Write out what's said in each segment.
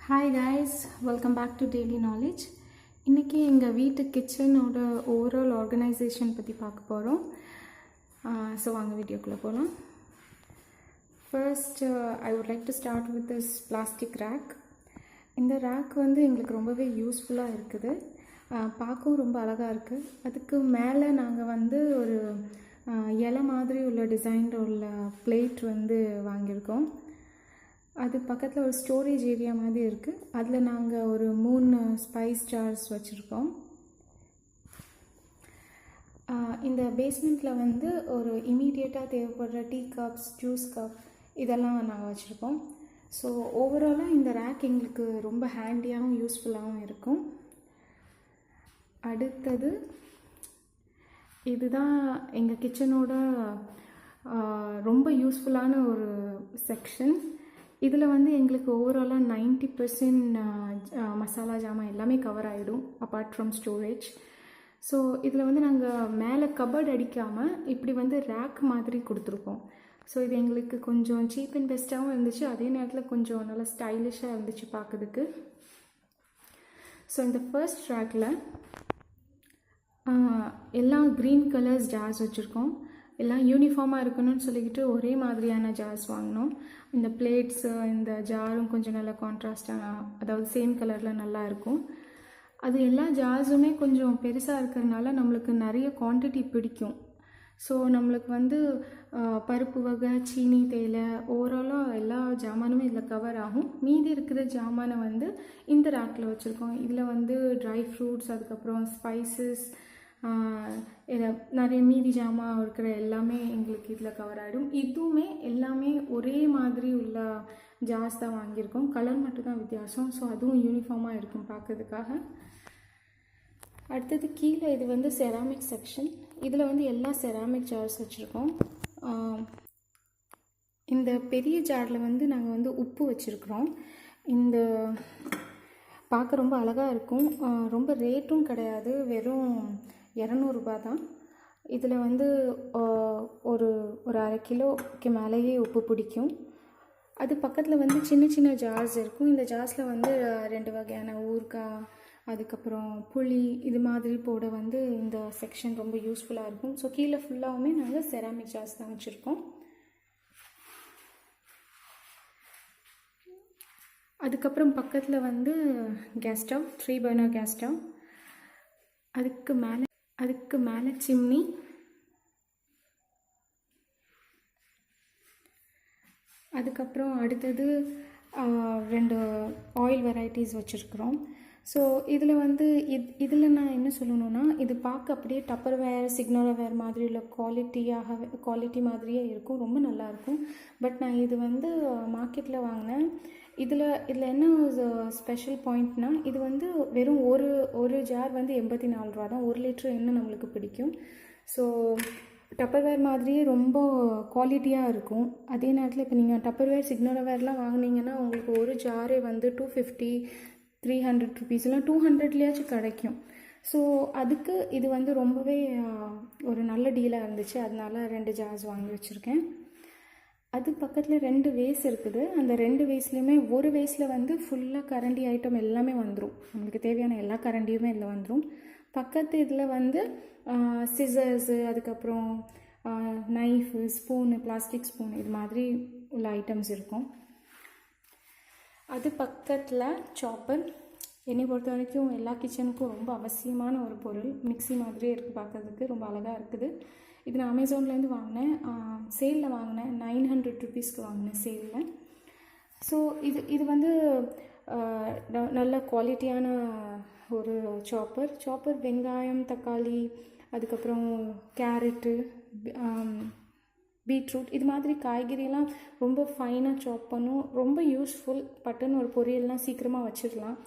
Hi guys, welcome back to daily knowledge. இன்றைக்கி எங்கள் வீட்டு கிச்சனோட ஓவரால் ஆர்கனைசேஷன் பற்றி பார்க்க போகிறோம். ஸோ வாங்க வீடியோக்குள்ளே போகலாம். First I would like to start with this plastic rack. இந்த ரேக் வந்து எங்களுக்கு ரொம்பவே யூஸ்ஃபுல்லாக இருக்குது. பார்க்கவும் ரொம்ப அழகாக இருக்குது. அதுக்கு மேலே நாங்கள் வந்து ஒரு இலை மாதிரி உள்ள டிசைனில் உள்ள பிளேட் வந்து வாங்கியிருக்கோம். அது பக்கத்தில் ஒரு ஸ்டோரேஜ் ஏரியா மாதிரி இருக்குது. அதில் நாங்கள் ஒரு 3 ஸ்பைஸ் ஜார்ஸ் வச்சுருக்கோம். இந்த பேஸ்மெண்ட்டில் வந்து ஒரு இமீடியட்டாக தேவைப்படுற டீ கப்ஸ், ஜூஸ் கப் இதெல்லாம் நாங்கள் வச்சுருக்கோம். ஸோ ஓவராலாக இந்த ரேக் எங்களுக்கு ரொம்ப ஹேண்டியாகவும் யூஸ்ஃபுல்லாகவும் இருக்கும். அடுத்தது இதுதான் எங்கள் கிச்சனோட ரொம்ப யூஸ்ஃபுல்லான ஒரு செக்ஷன். இதில் வந்து எங்களுக்கு ஓவராலாக 90% மசாலா ஜாமான் எல்லாமே கவர் ஆகிடும், அப்பார்ட் ஃப்ரம் ஸ்டோரேஜ். ஸோ இதில் வந்து நாங்கள் மேலே கபர்ட் அடிக்காமல் இப்படி வந்து ரேக் மாதிரி கொடுத்துருக்கோம். ஸோ இது எங்களுக்கு கொஞ்சம் சீப் அண்ட் பெஸ்ட்டாகவும் இருந்துச்சு, அதே நேரத்தில் கொஞ்சம் நல்லா ஸ்டைலிஷாக இருந்துச்சு பார்க்குறதுக்கு. ஸோ இந்த ஃபர்ஸ்ட் ரேக்கில் எல்லாம் க்ரீன் கலர்ஸ் ஜார்ஸ் வச்சுருக்கோம். எல்லாம் யூனிஃபார்மாக இருக்கணும்னு சொல்லிக்கிட்டு ஒரே மாதிரியான ஜார்ஸ் வாங்கினோம். இந்த பிளேட்ஸு, இந்த ஜாரும் கொஞ்சம் நல்லா கான்ட்ராஸ்டாக, அதாவது சேம் கலரில் நல்லா இருக்கும். அது எல்லா ஜார்ஸுமே கொஞ்சம் பெருசாக இருக்கிறதுனால நம்மளுக்கு நிறைய குவான்டிட்டி பிடிக்கும். ஸோ நம்மளுக்கு வந்து பருப்பு வகை, சீனி, தேயிலை, ஓவராலாக எல்லா ஜாமானுமே இதில் கவர் ஆகும். மீதி இருக்கிற ஜாமானை வந்து இந்த ரேக்கில் வச்சுருக்கோம். இதில் வந்து ட்ரை ஃப்ரூட்ஸ், அதுக்கப்புறம் ஸ்பைசஸ், நிறைய மீதி ஜாமான் இருக்கிற எல்லாமே எங்களுக்கு இதில் கவர் ஆகிடும். இதுவுமே எல்லாமே ஒரே மாதிரி உள்ள ஜார்ஸ் தான் வாங்கியிருக்கோம். கலர் மட்டும் தான் வித்தியாசம். ஸோ அதுவும் யூனிஃபார்மாக இருக்கும் பார்க்கறதுக்காக. அடுத்தது கீழே இது வந்து செராமிக் செக்ஷன். இதில் வந்து எல்லா செராமிக் ஜார்ஸ் வச்சுருக்கோம். இந்த பெரிய ஜாரில் வந்து நாங்கள் வந்து உப்பு வச்சுருக்குறோம். இந்த பார்க்க ரொம்ப அழகாக இருக்கும். ரொம்ப ரேட்டும் கிடையாது, வெறும் 200 ரூபாய் தான். இதில் வந்து ஒரு 1/2 கிலோக்கு மேலேயே உப்பு பிடிக்கும். அது பக்கத்தில் வந்து சின்ன சின்ன ஜார்ஸ் இருக்கும். இந்த ஜார்ஸில் வந்து 2 வகையான ஊறுகாய், அதுக்கப்புறம் புளி, இது மாதிரி போட வந்து இந்த செக்ஷன் ரொம்ப யூஸ்ஃபுல்லாக இருக்கும். ஸோ கீழே ஃபுல்லாகவுமே நாங்கள் செராமிக் ஜார்ஸ் தான் வச்சுருக்கோம். அதுக்கப்புறம் பக்கத்தில் வந்து gas stove, 3 burner gas stove, அதுக்கு மேலே சிம்னி, அதுக்கப்புறம் அடுத்தது 2 ஆயில் வெரைட்டிஸ் வச்சுருக்குறோம். ஸோ இதில் வந்து இதில் நான் என்ன சொல்லணுன்னா, இது பார்க்க அப்படியே டப்பர்வேர், சிக்னோரவேர் மாதிரி உள்ள குவாலிட்டி மாதிரியே இருக்கும், ரொம்ப நல்லாயிருக்கும். பட் நான் இது வந்து மார்க்கெட்டில் வாங்கினேன். இதில் என்ன ஸ்பெஷல் பாயிண்ட்னா, இது வந்து வெறும் ஒரு ஜார் வந்து 84 ரூபா தான். 1 லிட்டர் இன்னும் நம்மளுக்கு பிடிக்கும். ஸோ டப்பர்வேர் மாதிரியே ரொம்ப குவாலிட்டியாக இருக்கும். அதே நேரத்தில் இப்போ நீங்கள் டப்பர்வேர், சிக்னோரவேர்லாம் வாங்கினீங்கன்னா உங்களுக்கு ஒரு ஜாரே வந்து 250, 300 ருபீஸ்லாம் 200லேயாச்சும் கிடைக்கும். ஸோ அதுக்கு இது வந்து ரொம்பவே ஒரு நல்ல டீலாக இருந்துச்சு. அதனால 2 ஜார்ஸ் வாங்கி வச்சுருக்கேன். அது பக்கத்தில் 2 வேஸ் இருக்குது. அந்த 2 வேஸ்லேயுமே ஒரு வேஸில் வந்து ஃபுல்லாக கரண்டி ஐட்டம் எல்லாமே வந்துடும். நம்மளுக்கு தேவையான எல்லா கரண்டியுமே இதில் வந்துடும். பக்கத்து இதில் வந்து சிசர்ஸு, அதுக்கப்புறம் நைஃபு, ஸ்பூனு, பிளாஸ்டிக் ஸ்பூன், இது மாதிரி உள்ள ஐட்டம்ஸ் இருக்கும். அது பக்கத்தில் சாப்பர். என்னை பொறுத்த வரைக்கும் எல்லா கிச்சனுக்கும் ரொம்ப அவசியமான ஒரு பொருள். மிக்சி மாதிரியே இருக்குது, பார்க்கறதுக்கு ரொம்ப அழகாக இருக்குது. இது நான் அமேசான்லேருந்து வாங்கினேன். சேலில் வாங்கினேன், 900 ருபீஸ்க்கு வாங்கினேன் சேலில். ஸோ இது வந்து நல்ல குவாலிட்டியான ஒரு சாப்பர். வெங்காயம், தக்காளி, அதுக்கப்புறம் கேரட்டு, பீட்ரூட், இது மாதிரி காய்கறியெல்லாம் ரொம்ப ஃபைனாக சாப் பண்ணும். ரொம்ப யூஸ்ஃபுல். பட்டுன்னு ஒரு பொரியல்லாம் சீக்கிரமாக வச்சிடலாம்.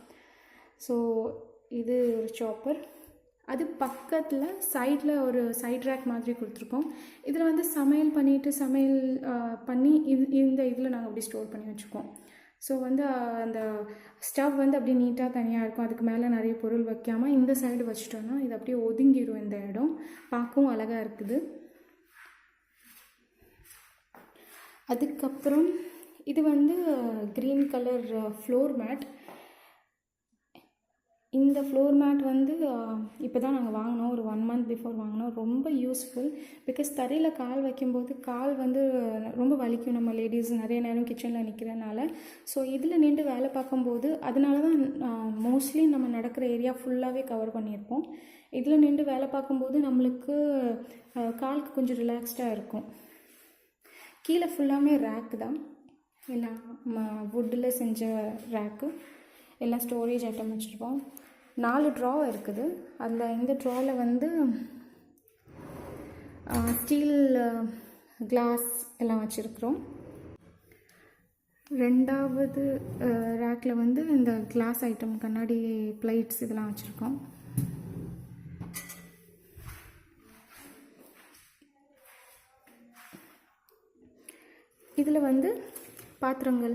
ஸோ இது ஒரு சாப்பர். அது பக்கத்தில் சைடில் ஒரு சைட் ரேக் மாதிரி கொடுத்துருக்கோம். இதில் வந்து சமையல் பண்ணி இந்த இதில் நாங்கள் அப்படி ஸ்டோர் பண்ணி வச்சுருக்கோம். ஸோ வந்து அந்த ஸ்டவ் வந்து அப்படியே நீட்டாக தனியாக இருக்கும். அதுக்கு மேலே நிறைய பொருள் வைக்காமல் இந்த சைடு வச்சுட்டோன்னா இது அப்படியே ஒதுங்கிடும். இந்த இடம் பார்க்கவும் அழகாக இருக்குது. அதுக்கப்புறம் இது வந்து க்ரீன் கலர் ஃப்ளோர் மேட். இந்த ஃப்ளோர் மேட் வந்து இப்போ தான் நாங்கள் வாங்கினோம், ஒரு 1 month பிஃபோர் வாங்கினோம். ரொம்ப யூஸ்ஃபுல். பிகாஸ் தரையில் கால் வைக்கும்போது கால் வந்து ரொம்ப வலிக்கும், நம்ம லேடிஸ் நிறைய நேரம் கிச்சனில் நிற்கிறனால. ஸோ இதில் நின்று வேலை பார்க்கும்போது, அதனால தான் மோஸ்ட்லி நம்ம நடக்கிற ஏரியா ஃபுல்லாகவே கவர் பண்ணியிருப்போம். இதில் நின்று வேலை பார்க்கும்போது நம்மளுக்கு காலுக்கு கொஞ்சம் ரிலாக்ஸ்டாக இருக்கும். கீழே ஃபுல்லாமே ரேக்கு தான், எல்லாம் வுட்டில் செஞ்ச ரேக்கு, எல்லாம் ஸ்டோரேஜ் ஐட்டம் வச்சுருப்போம். 4 ட்ரா இருக்குது. அதில் இந்த ட்ராவில் வந்து ஸ்டீல் கிளாஸ் எல்லாம் வச்சுருக்குறோம். 2வது ரேக்கில் வந்து இந்த கிளாஸ் ஐட்டம், கண்ணாடி பிளேட்ஸ் இதெல்லாம் வச்சுருக்கோம். இதில் வந்து பாத்திரங்கள்,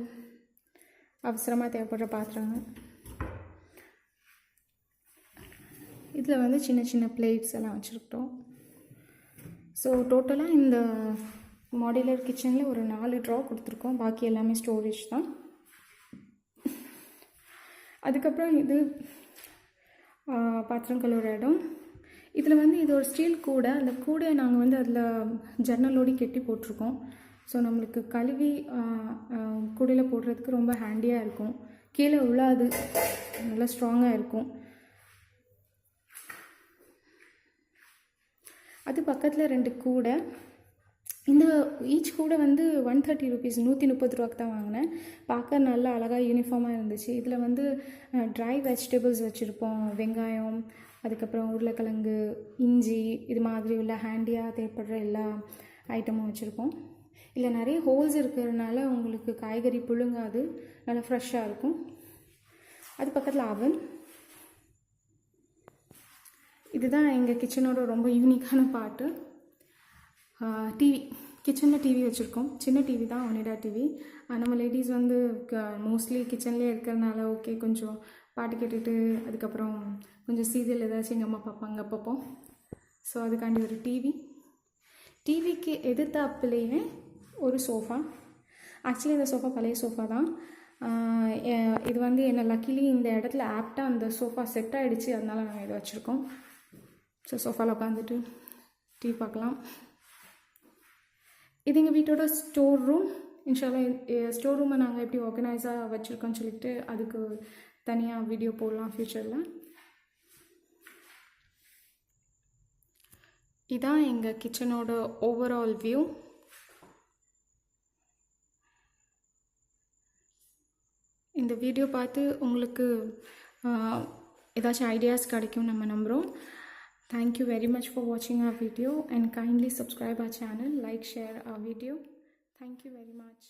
அவசரமாக தேவைப்படுற பாத்திரங்கள். இதில் வந்து சின்ன சின்ன பிளேட்ஸ் எல்லாம் வச்சுருக்கோம். ஸோ டோட்டலாக இந்த மாடுலர் கிச்சனில் ஒரு 4 ட்ரா கொடுத்துருக்கோம். பாக்கி எல்லாமே ஸ்டோரேஜ் தான். அதுக்கப்புறம் இது பாத்திரம் கழுவுற இடம். இதில் வந்து இது ஒரு ஸ்டீல் கூடை. அந்த கூடையை நாங்கள் வந்து அதில் ஜன்னலோடி கெட்டி போட்டிருக்கோம். ஸோ நம்மளுக்கு கழுவி கூடையில் போடுறதுக்கு ரொம்ப ஹேண்டியாக இருக்கும். கீழே உள்ளாது, நல்லா ஸ்ட்ராங்காக இருக்கும். அது பக்கத்தில் 2 கூடை. இந்த ஈச் கூடை வந்து 130 rupees, 130 ரூபாய்க்கு தான் வாங்கினேன். பார்க்க நல்லா அழகாக யூனிஃபார்மாக இருந்துச்சு. இதில் வந்து ட்ரை வெஜிடபிள்ஸ் வச்சுருப்போம், வெங்காயம், அதுக்கப்புறம் உருளைக்கிழங்கு, இஞ்சி, இது மாதிரி உள்ள ஹேண்டியாக தேவைப்படுற எல்லா ஐட்டமும் வச்சுருப்போம். இல்லை நிறைய ஹோல்ஸ் இருக்கிறதுனால உங்களுக்கு காய்கறி புழுங்காது, நல்லா ஃப்ரெஷ்ஷாக இருக்கும். அது பக்கத்தில் அவன். இதுதான் எங்கள் கிச்சனோட ரொம்ப யூனிக்கான பார்ட்டு. டிவி, கிச்சனில் டிவி வச்சுருக்கோம். சின்ன டிவி தான், ஒனிடா டிவி. நம்ம லேடிஸ் வந்து மோஸ்ட்லி கிச்சன்லேயே இருக்கிறதுனால ஓகே, கொஞ்சம் பாட்டு கேட்டுட்டு அதுக்கப்புறம் கொஞ்சம் சீரியல் ஏதாச்சும் எங்கள் அம்மா பார்ப்பாங்க அப்பப்போ. ஸோ அதுக்காண்டி ஒரு டிவிக்கு எதிர்த்தாப்புலேயே ஒரு சோஃபா. ஆக்சுவலி இந்த சோஃபா பழைய சோஃபா தான். இது வந்து என்னை லக்கிலி இந்த இடத்துல ஆப்டாக அந்த சோஃபா செட் ஆகிடுச்சு, அதனால நாங்கள் இதை வச்சுருக்கோம். ஸோ சோஃபாவில் உட்காந்துட்டு டிவி பார்க்கலாம். இது எங்கள் வீட்டோட ஸ்டோர் ரூம். இன்ஷால்லா ஸ்டோர் ரூமை நாங்கள் எப்படி ஆர்கனைஸாக வச்சுருக்கோன்னு சொல்லிட்டு அதுக்கு தனியாக வீடியோ போடலாம் ஃப்யூச்சரில். இதான் எங்கள் கிச்சனோட ஓவரால் வியூ. இந்த வீடியோ பார்த்து உங்களுக்கு ஏதாச்சும் ஐடியாஸ் கிடைக்கும் நம்ம நம்புகிறோம். Thank you very much for watching our video and kindly subscribe our channel, like, share our video. Thank you very much.